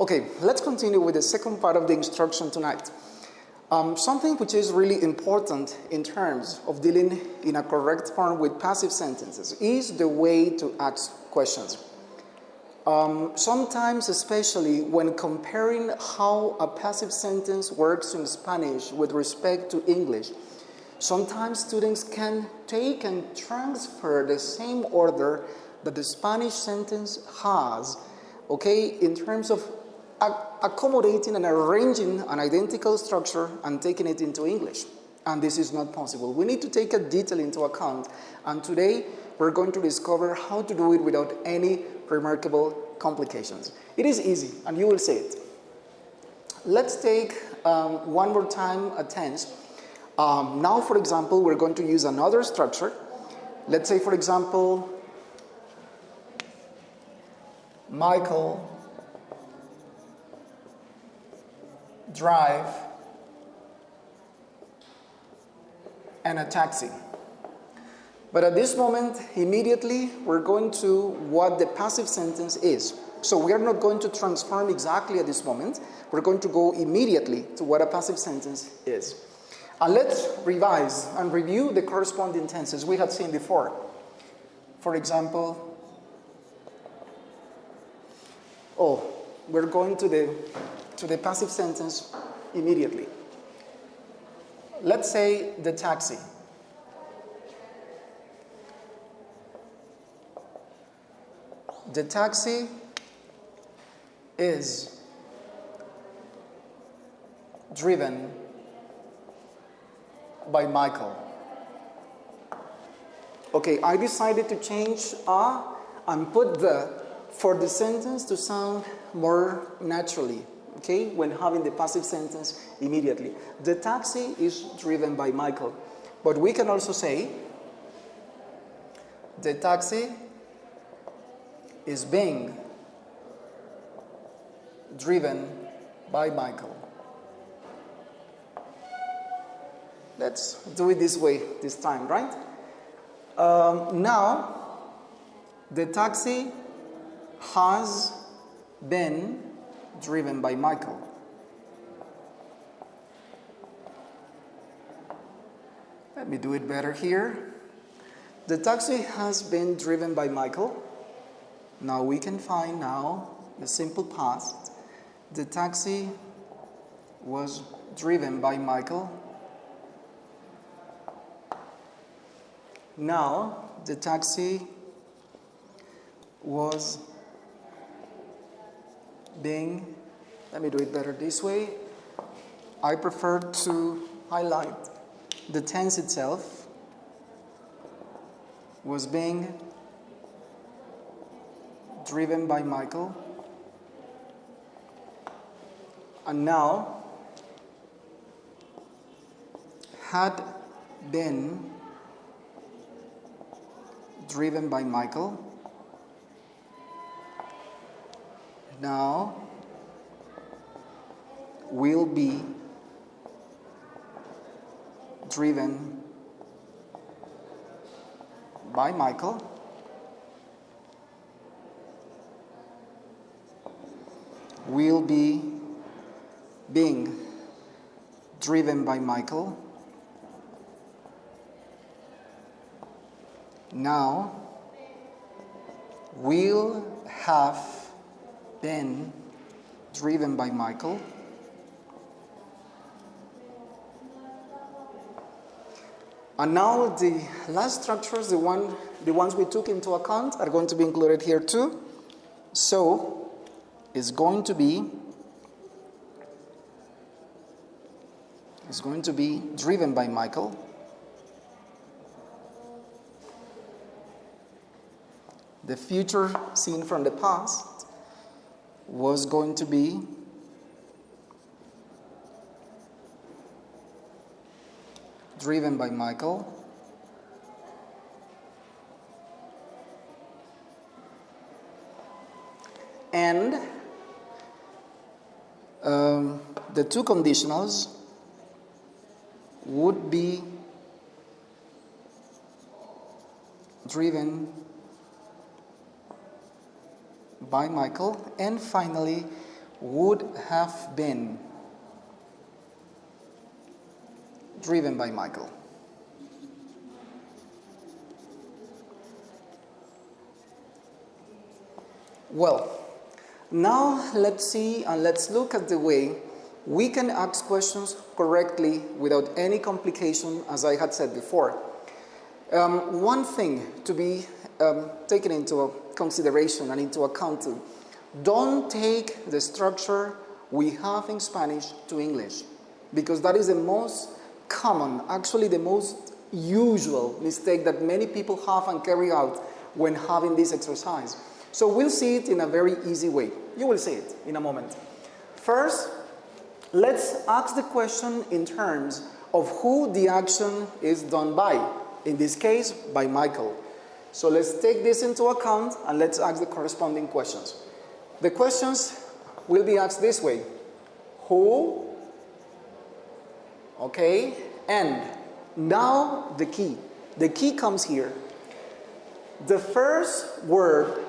Okay, let's continue with the second part of the instruction tonight. Something which is really important in terms of dealing in a correct form with passive sentences is the way to ask questions. Sometimes, especially when comparing how a passive sentence works in Spanish with respect to English, sometimes students can take and transfer the same order that the Spanish sentence has, okay, in terms of accommodating and arranging an identical structure and taking it into English. And this is not possible. We need to take a detail into account. And today, we're going to discover how to do it without any remarkable complications. It is easy, and you will see it. Let's take one more time a tense. Now, for example, we're going to use another structure. Let's say, for example, Michael drive and a taxi. But at this moment, immediately, we're going to what the passive sentence is. So we are not going to transform exactly at this moment. We're going to go immediately to what a passive sentence is. And let's revise and review the corresponding tenses we had seen before. For example, we're going to the passive sentence immediately. Let's say the taxi. The taxi is driven by Michael. Okay, I decided to change a and put the for the sentence to sound more naturally, okay, when having the passive sentence immediately. The taxi is driven by Michael. But we can also say, the taxi is being driven by Michael. Let's do it this way this time, right? Now, the taxi has been driven by Michael. Let me do it better here. The taxi has been driven by Michael. Now we can find now the simple past. The taxi was driven by Michael. Now the taxi was being, let me do it better this way. I prefer to highlight the tense itself, was being driven by Michael. And now had been driven by Michael. Now will be driven by Michael. Will be being driven by Michael. Now will have been driven by Michael. And now the last structures, the ones we took into account, are going to be included here too. So it's going to be driven by Michael. The future seen from the past was going to be driven by Michael. And the two conditionals would be driven by Michael, and finally would have been driven by Michael. Well, now let's see and let's look at the way we can ask questions correctly without any complication, as I had said before. One thing to be taken into consideration and into account too, don't take the structure we have in Spanish to English, because that is the most common, actually the most usual mistake that many people have and carry out when having this exercise. So we'll see it in a very easy way. You will see it in a moment. First, let's ask the question in terms of who the action is done by. In this case, by Michael. So let's take this into account and let's ask the corresponding questions. The questions will be asked this way. Who? Okay. And now the key. The key comes here. The first word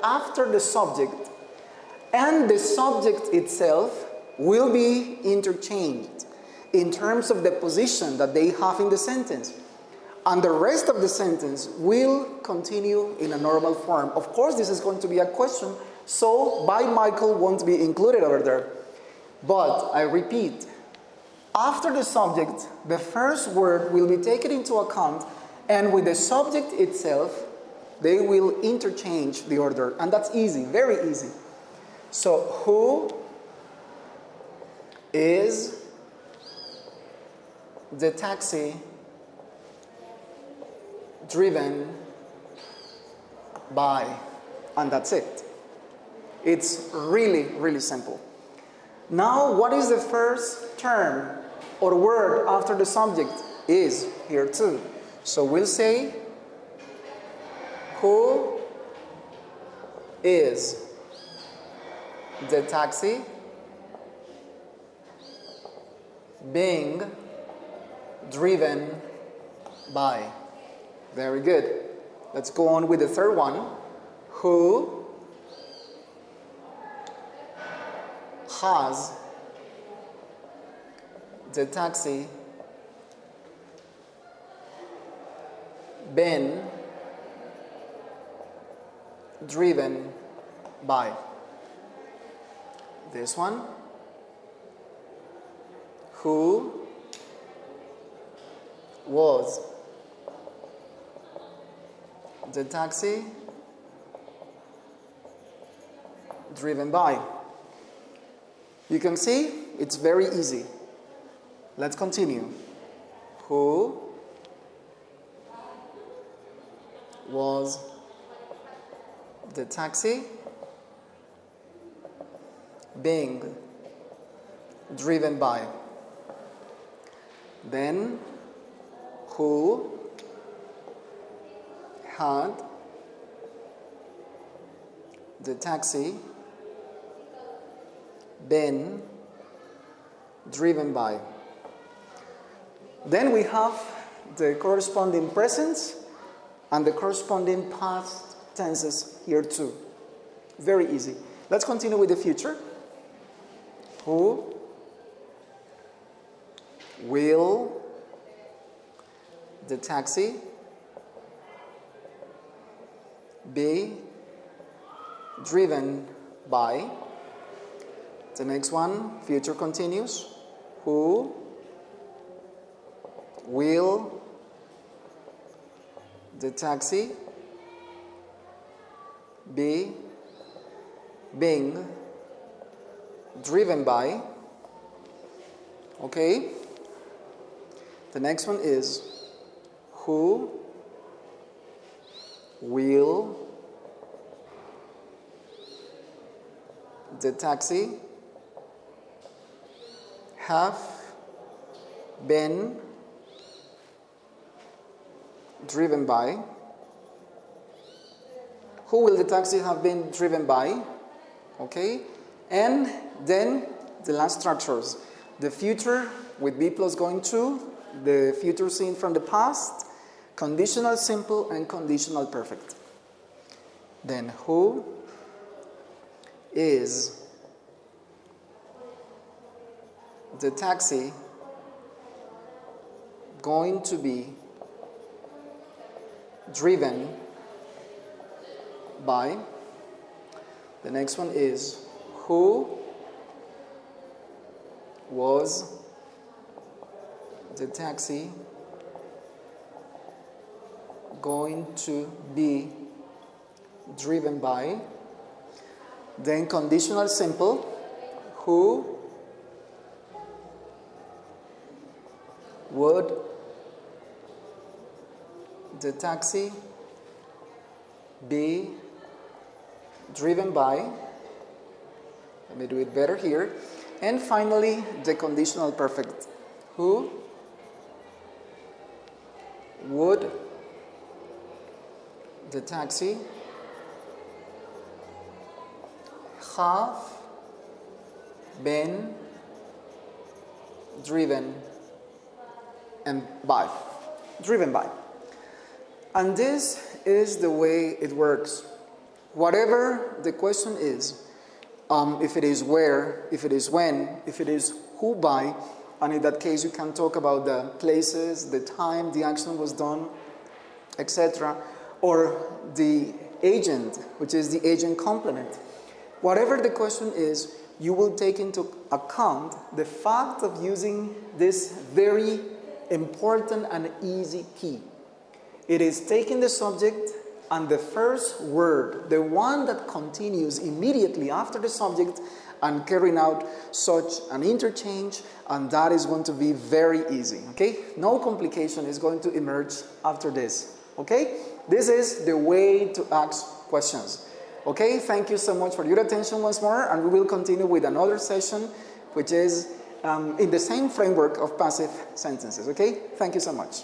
after the subject and the subject itself will be interchanged in terms of the position that they have in the sentence. And the rest of the sentence will continue in a normal form. Of course, this is going to be a question, so by Michael won't be included over there. But I repeat, after the subject, the first word will be taken into account, and with the subject itself, they will interchange the order. And that's easy, very easy. So, who is the taxi driven by? And that's it. It's really, really simple. Now, what is the first term or word after the subject? Is here too. So we'll say, who is the taxi being driven by? Very good. Let's go on with the third one. Who has the taxi been driven by? This one. Who was the taxi driven by? You can see it's very easy. Let's continue. Who was the taxi being driven by? Then, who had the taxi been driven by? Then we have the corresponding present and the corresponding past tenses here too. Very easy. Let's continue with the future. Who will the taxi be driven by? The next one, future continuous. Who will the taxi be being driven by? Okay. The next one is, who will the taxi have been driven by? Who will the taxi have been driven by? Okay. And then the last structures. The future with be plus going to, the future seen from the past, conditional simple and conditional perfect. Then who is the taxi going to be driven by? The next one is, who was the taxi going to be driven by? Then conditional simple, who would the taxi be driven by? Let me do it better here. And finally, the conditional perfect, who would the taxi have been driven by. And this is the way it works. Whatever the question is, if it is where, if it is when, if it is who by, and in that case you can talk about the places, the time the action was done, etc., or the agent, which is the agent complement. Whatever the question is, you will take into account the fact of using this very important and easy key. It is taking the subject and the first word, the one that continues immediately after the subject, and carrying out such an interchange, and that is going to be very easy, okay? No complication is going to emerge after this, okay? This is the way to ask questions, okay? Thank you so much for your attention once more, and we will continue with another session, which is in the same framework of passive sentences, okay? Thank you so much.